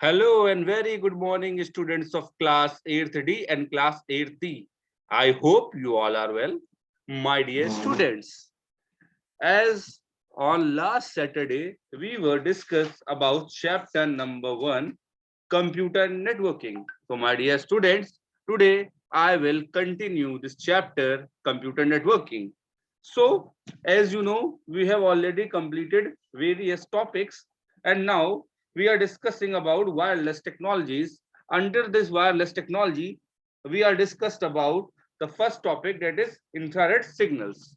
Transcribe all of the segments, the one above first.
Hello and very good morning, students of class 8th D and class 8th D. I hope you all are well, my dear students. As on last Saturday, we were discussed about chapter number 1, computer networking. So, my dear students, today I will continue this chapter, computer networking. So, as you know, we have already completed various topics, and now we are discussing about wireless technologies. Under this wireless technology, we are discussed about the first topic, that is infrared signals.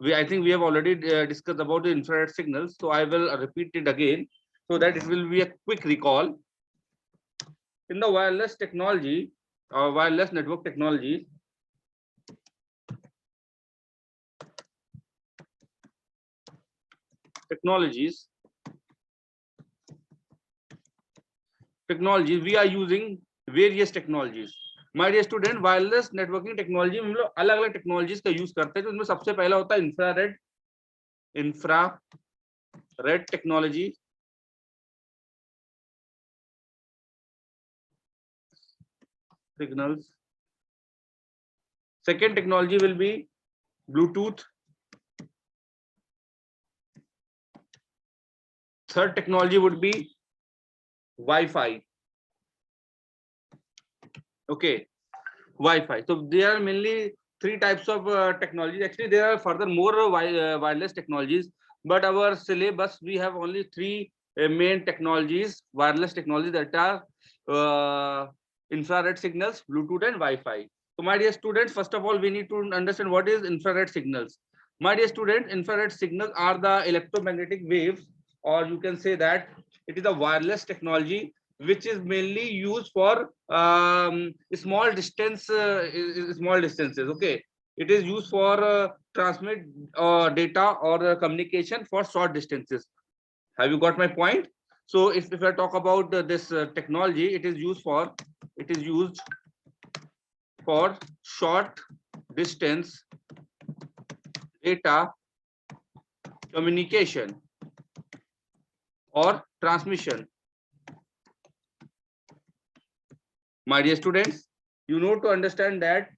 I think we have already discussed about the infrared signals, so I will repeat it again so that it will be a quick recall. In the wireless technology or wireless network technologies we are using various technologies. My dear student, wireless networking technology में हम लोग अलग अलग technologies का use करते हैं. तो उसमें सबसे पहला होता है infrared technology. Signals. Second technology will be Bluetooth. Third technology would be Wi-Fi. Okay, Wi-Fi. So there are mainly three types of technologies. Actually, there are further more wireless technologies, but our syllabus we have only three main technologies, wireless technologies, that are infrared signals, Bluetooth, and Wi-Fi. So, my dear students, first of all, we need to understand what is infrared signals. My dear students, infrared signals are the electromagnetic waves, or you can say that it is a wireless technology which is mainly used for small distances. Okay, it is used for transmit data or communication for short distances. Have you got my point? So if I talk about this technology, it is used for short distance data communication or transmission. My dear students, you know, to understand that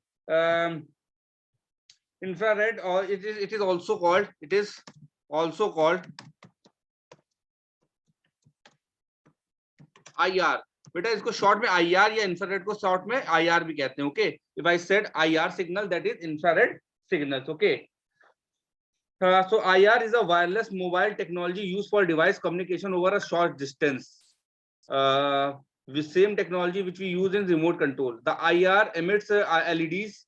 infrared, or it is also called IR. बेटा इसको short में IR या infrared को short में IR भी कहते हैं. Okay, if I said IR signal, that is infrared signals. Okay, so IR is a wireless mobile technology used for device communication over a short distance. The same technology which we use in remote control. The IR emits LEDs,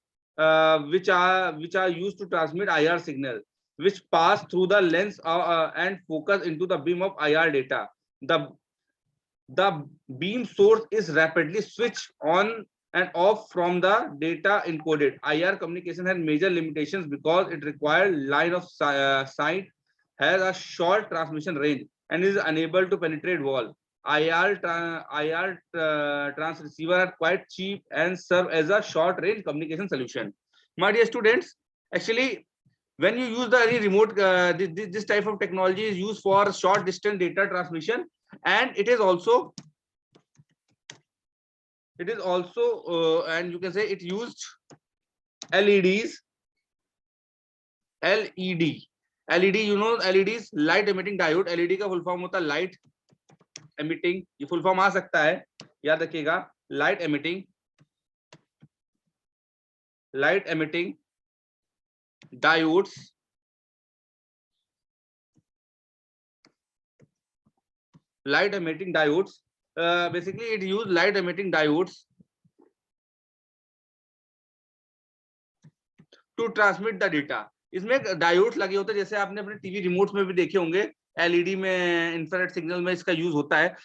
which are used to transmit IR signal, which pass through the lens and focus into the beam of IR data. The beam source is rapidly switched on and off from the data encoded. IR communication has major limitations because it requires line of sight, has a short transmission range, and is unable to penetrate wall. IR transceiver are quite cheap and serve as a short range communication solution. My dear students, actually, when you use the remote, this type of technology is used for short distance data transmission, and it is also and you can say it used LEDs. LED, you know, LEDs, light emitting diode. LED का full form होता है light emitting. ये full form आ सकता है, याद रखिएगा. Light emitting diodes. Basically it use light emitting diodes to transmit the data. इसमें diodes लगे होते हैं, जैसे आपने अपने टीवी रिमोट्स में भी देखे होंगे. एलईडी में इंफ्रारेड सिग्नल में इसका यूज होता है.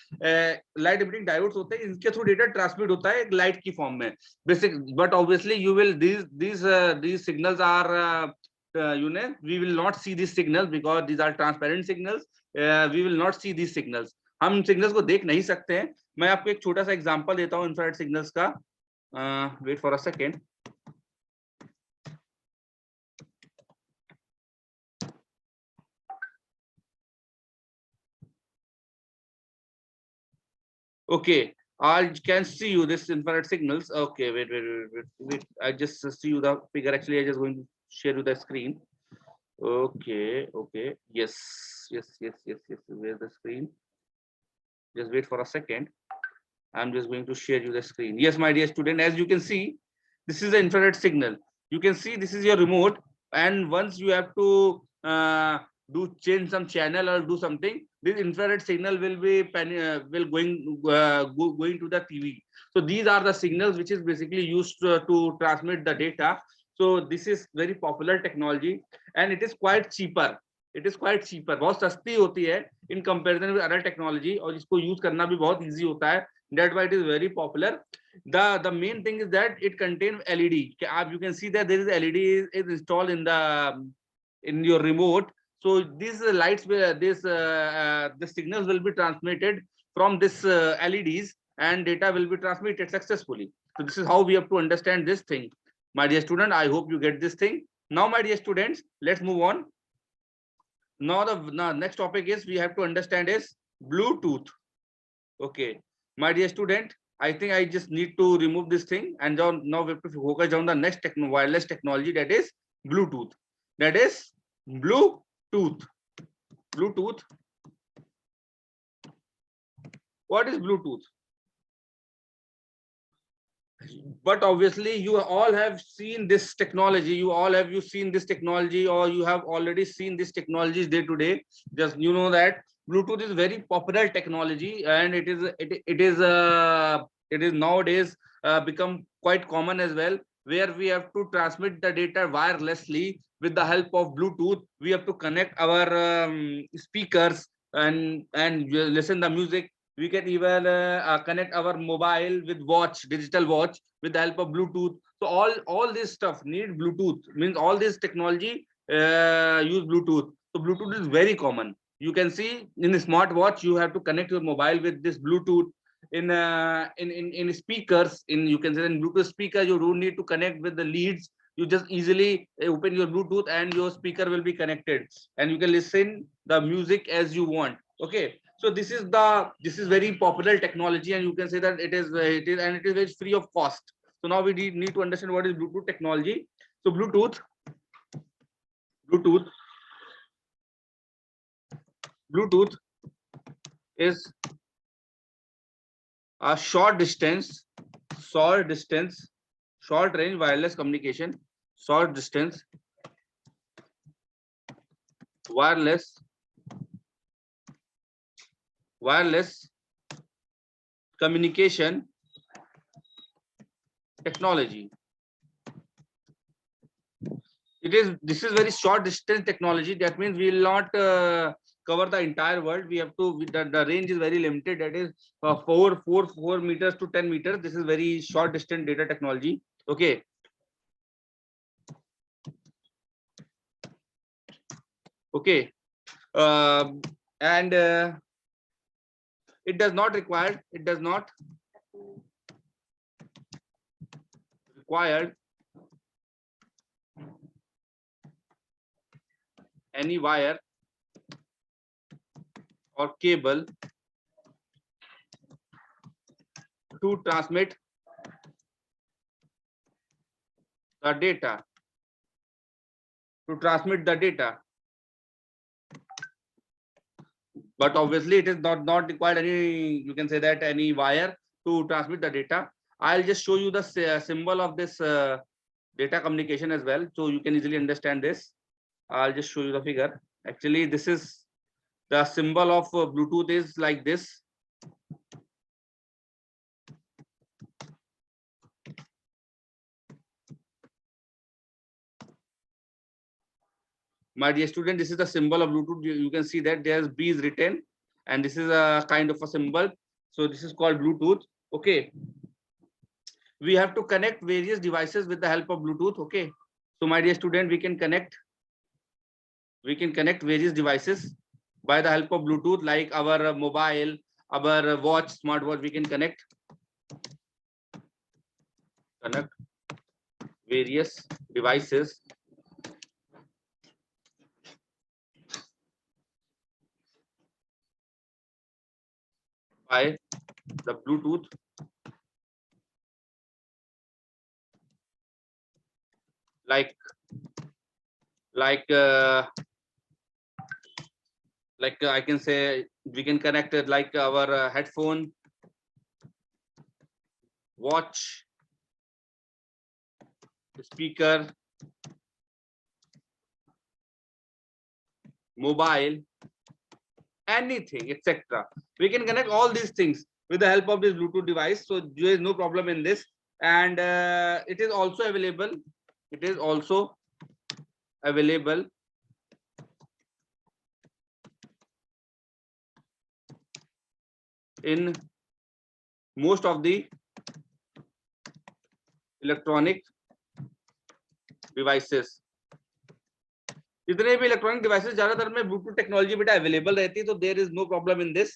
लाइट एमिटिंग डायोड्स होते हैं, इनके थ्रू डेटा ट्रांसमिट होता है एक लाइट की फॉर्म में. Basic, but obviously you will these signals are we will not see these signals because these are transparent signals. We will not see these signals. हम signals को देख नहीं सकते हैं. मैं आपको एक छोटा सा एग्जांपल देता हूं इंफ्रारेड सिग्नल्स का. Wait for a second. Okay, I can see you this infrared signals. Okay, wait. I just see you the figure. Actually, I just going to share you the screen. Okay. Yes. Where's the screen? Just wait for a second. I'm just going to share you the screen. Yes, my dear student, as you can see, this is the infrared signal. You can see this is your remote, and once you have to do change some channel or do something, this infrared signal will be will going to the TV. So these are the signals which is basically used to transmit the data. So this is very popular technology, and it is quite cheaper. बहुत सस्ती होती है in comparison with other technology, और इसको use करना भी बहुत easy होता है. That's why it is very popular. The main thing is that it contains LED. You can see that there is LED is installed in your remote. So these lights will the signals will be transmitted from this LEDs, and data will be transmitted successfully. So this is how we have to understand this thing, my dear student. I hope you get this thing. Now, my dear students, let's move on. Now the next topic is we have to understand is Bluetooth. Okay, my dear student, I think I just need to remove this thing, and now we have to focus on the next wireless technology, that is Bluetooth. That is Bluetooth. Bluetooth. What is Bluetooth? But obviously you all have seen this technology. You seen this technology, or you have already seen this technologies day to day. Just you know that Bluetooth is very popular technology, and it is nowadays become quite common as well, where we have to transmit the data wirelessly with the help of Bluetooth. We have to connect our speakers and listen the music. We can even connect our mobile with digital watch, with the help of Bluetooth. So all this stuff need Bluetooth. Means all this technology use Bluetooth. So Bluetooth is very common. You can see in the smartwatch you have to connect your mobile with this Bluetooth. In speakers, you can say in Bluetooth speaker, you don't need to connect with the leads. You just easily open your Bluetooth and your speaker will be connected, and you can listen the music as you want. Okay, so this is very popular technology, and you can say that it is very free of cost. So now we need to understand what is Bluetooth technology. So Bluetooth Bluetooth is a short distance short range wireless communication. Short distance wireless communication technology. This is very short distance technology. That means we will not cover the entire world. We have to the range is very limited. That is 4 meters to 10 meters. This is very short distance data technology. Okay. Okay. And it does not require any wire or cable to transmit the data. But obviously it is not required any, you can say that, any wire to transmit the data. I'll just show you the symbol of this data communication as well, so you can easily understand this. I'll just show you the figure. Actually, this is the symbol of Bluetooth is like this. My dear student, this is the symbol of Bluetooth. You can see that there's B is written, and this is a kind of a symbol. So this is called Bluetooth. Okay. We have to connect various devices with the help of Bluetooth. Okay. So my dear student, we can connect various devices by the help of Bluetooth, like our mobile, our watch, smartwatch. We can connect various devices by the Bluetooth like I can say we can connect it like our headphone, watch, speaker, mobile, anything, etc. We can connect all these things with the help of this Bluetooth device. So there is no problem in this, and it is also available. It is also available in most of the electronic devices. जितने भी electronic devices ज्यादातर में Bluetooth technology बेटा available रहती है, तो there is no problem in this.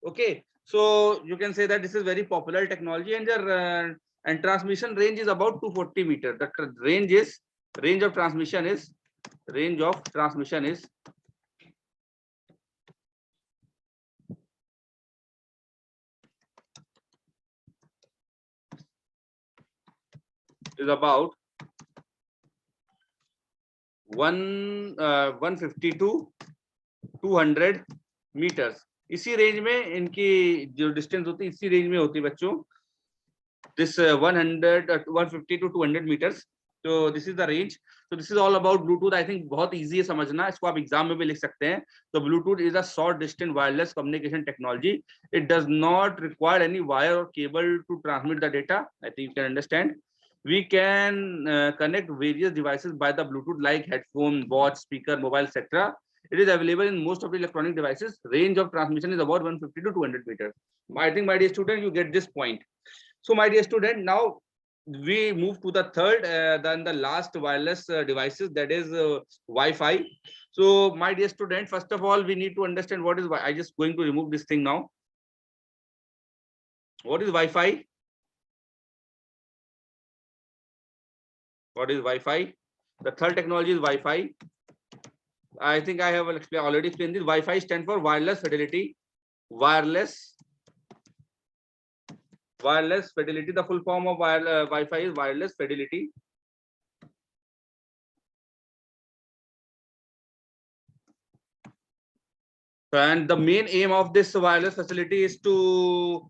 Okay, so you can say that this is very popular technology, and your and transmission range is about 240 meter. The range of transmission is about 150 to 200 meters. इसी range में इनकी जो distance होती है इसी range में होती है बच्चों. This 150 to 200 meters. So this is the range. So this is all about Bluetooth. I think बहुत easy है समझना, इसको आप एग्जाम में भी लिख सकते हैं. So Bluetooth is a short distance wireless communication technology. It does not require any wire or cable to transmit the data. I think you can understand. We can connect various devices by the Bluetooth like headphone, watch, speaker, mobile, etc. It is available in most of the electronic devices. Range of transmission is about 150 to 200 meters. I think, my dear student, you get this point. So my dear student, now we move to the third, then the last wireless devices, that is Wi-Fi. So my dear student, first of all, we need to understand what is. I just going to remove this thing now. What is Wi-Fi? What is Wi-Fi? The third technology is Wi-Fi. I think I have already explained this. Wi-Fi stands for wireless fidelity. Wireless fidelity. The full form of Wi-Fi is wireless fidelity. And the main aim of this wireless facility is to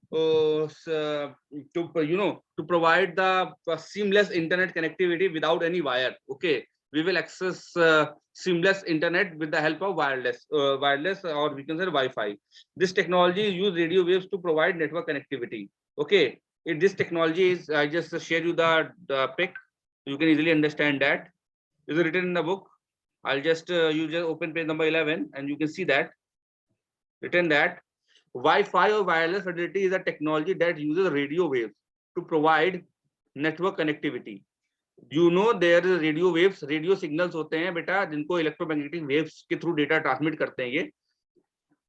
provide the seamless internet connectivity without any wire. Okay, we will access seamless internet with the help of wireless, or we can say Wi-Fi. This technology use radio waves to provide network connectivity. Okay, this technology is, I just share you the pic. You can easily understand that. Is it written in the book? I'll just you just open page number 11 and you can see that. Written that Wi-Fi or wireless fidelity is a technology that uses radio waves to provide network connectivity. You know there is radio waves, radio signals होते हैं बेटा, जिनको electromagnetic waves के through data transmit करते हैं ये.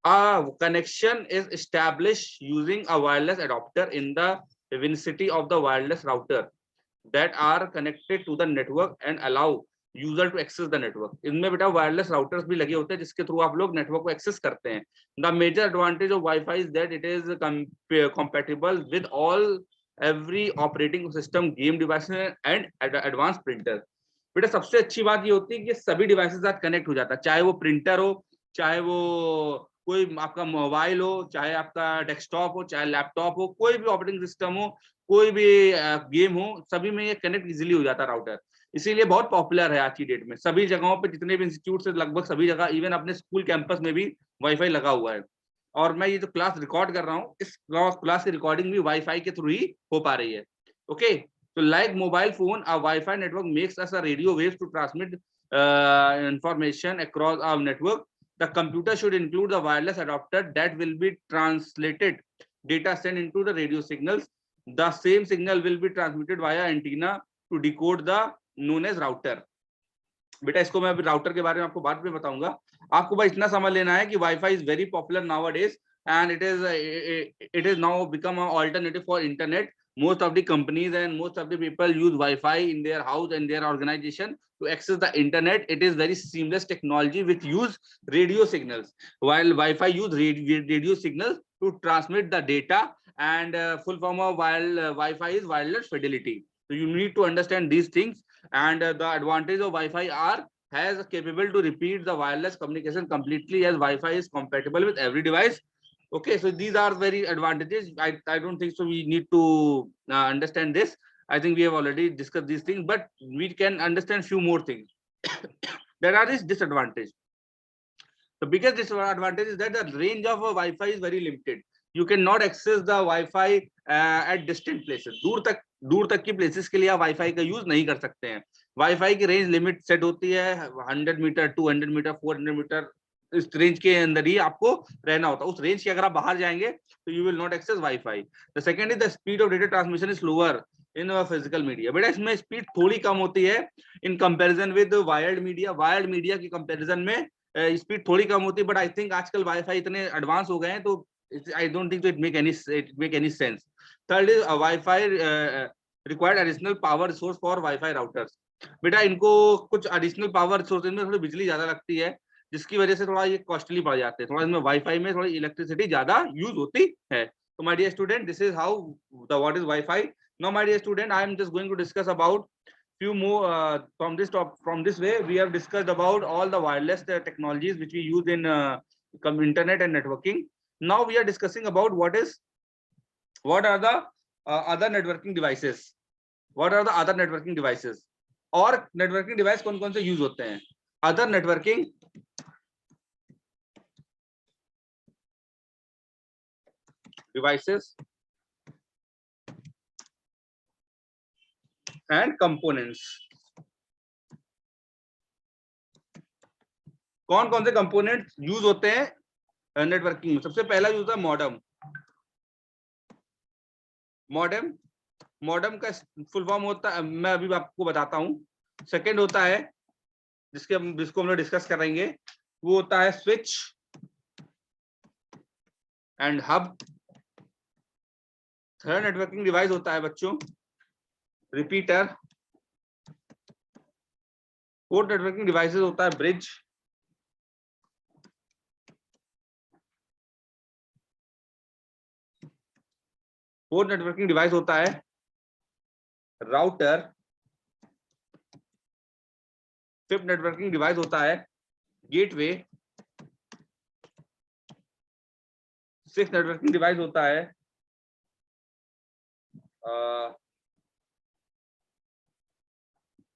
A connection is established using a wireless adapter in the vicinity of the wireless router that are connected to the network and allow user to access the network. इनमें बेटा wireless routers भी लगे होते हैं जिसके थ्रू आप लोग network को एक्सेस करते हैं. The major advantage of WiFi is that it is compatible with all every operating system, game device and advance printer. बेटा सबसे अच्छी बात ये होती है कि सभी डिवाइसेस के साथ कनेक्ट हो जाता है, चाहे वो प्रिंटर हो, चाहे वो कोई आपका मोबाइल हो, चाहे आपका डेस्कटॉप हो, चाहे लैपटॉप हो, कोई भी ऑपरेटिंग सिस्टम हो, कोई भी गेम हो, सभी में ये कनेक्ट इजीली हो जाता है राउटर. इसीलिए बहुत पॉपुलर है आज की डेट में. सभी जगहों पे जितने भी इंस्टीट्यूट है लगभग सभी जगह, इवन अपने स्कूल कैंपस में भी वाईफाई लगा हुआ है. और मैं ये जो क्लास रिकॉर्ड कर रहा हूँ, इस क्लास की रिकॉर्डिंग भी वाईफाई के थ्रू ही हो पा रही है. ओके, तो like mobile phone, a WiFi network makes us a radio waves to transmit information across our network. The computer should include the wireless adapter that will be translated data sent into the radio signals. The same signal will be transmitted via antenna to decode the known as router. बेटा इसको मैं अभी router के बारे में आपको बाद में बताऊंगा. आपको बस इतना समझ लेना है कि wifi is very popular now अडेज and it is now become an alternative for internet. Most of the companies and most of the people use Wi-Fi in their house and their organization to access the internet. It is very seamless technology which use radio signals, while Wi-Fi use radio signals to transmit the data, and full form of Wi-Fi is wireless fidelity. So you need to understand these things, and the advantage of Wi-Fi are has capable to repeat the wireless communication completely, as Wi-Fi is compatible with every device. Okay, so these are very advantages. I don't think so we need to understand this. I think we have already discussed these things, but we can understand few more things. There are this disadvantage. The biggest disadvantage is that the range of a Wi-Fi is very limited. You cannot access the Wi-Fi at distant places. दूर तक की places के लिए आप Wi-Fi का use नहीं कर सकते हैं. Wi-Fi की range limit set होती है 100 मीटर, 200 मीटर, 400 मीटर. इस रेंज के अंदर ही आपको रहना होता है. उस रेंज के अगर आप बाहर जाएंगे तो you will not access WiFi. The second is the speed of data transmission is slower in physical media. बेटा इसमें स्पीड थोड़ी कम होती है in comparison with wired media. Wired media की कंपैरिजन में स्पीड थोड़ी कम होती है, बट आई थिंक आजकल वाईफाई इतने एडवांस हो गए हैं तो I don't think it make any sense. Third is WiFi required additional power resource for wifi routers. बेटा इनको कुछ एडिशनल पावर रिसोर्स में थोड़ी बिजली ज्यादा लगती है, जिसकी वजह से थोड़ा ये कॉस्टली पड़ जाते हैं. थोड़ा इसमें वाईफाई में थोड़ी इलेक्ट्रिसिटी ज्यादा यूज होती है. तो my dear student, this is how the what is WiFi. Now my dear student, I am just going to discuss about few more from this way. We have discussed about all the wireless technologies which we use in internet and networking. Now we are discussing about what are the other networking devices. What are the other networking devices? और networking device कौन कौन से use होते हैं? Other networking devices and components. कौन कौन से component use होते हैं नेटवर्किंग में? सबसे पहला यूज है मॉडेम. मॉडेम का फुल फॉर्म होता है, मैं अभी आपको बताता हूं. सेकंड होता है जिसको हम लोग डिस्कस करेंगे, वो होता है switch and hub. Third networking device होता है बच्चों रिपीटर. फोर्थ नेटवर्किंग डिवाइसेस होता है ब्रिज. फोर्थ नेटवर्किंग डिवाइस होता है राउटर. फिफ्थ नेटवर्किंग डिवाइस होता है गेटवे. सिक्स्थ नेटवर्किंग डिवाइस होता है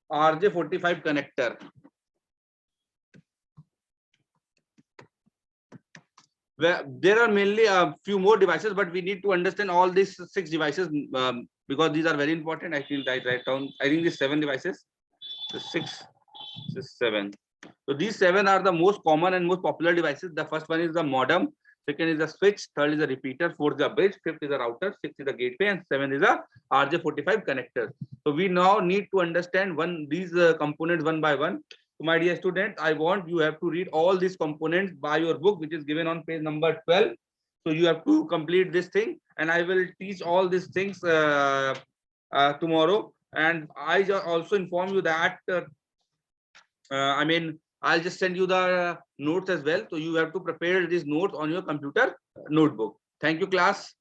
RJ45 connector. There are mainly a few more devices, but we need to understand all these 6 devices because these are very important. I feel right down. I think these 7 devices, so 6, 7. So these 7 are the most common and most popular devices. The first one is the modem. Second is the switch. Third is the repeater. Fourth is the bridge. Fifth is the router. Sixth is the gateway, and seventh is the RJ45 connector. So we now need to understand these components one by one. So my dear students, I want you have to read all these components by your book, which is given on page number 12. So you have to complete this thing, and I will teach all these things tomorrow. And I also inform you that I'll just send you the notes as well. So you have to prepare these notes on your computer notebook. Thank you, class.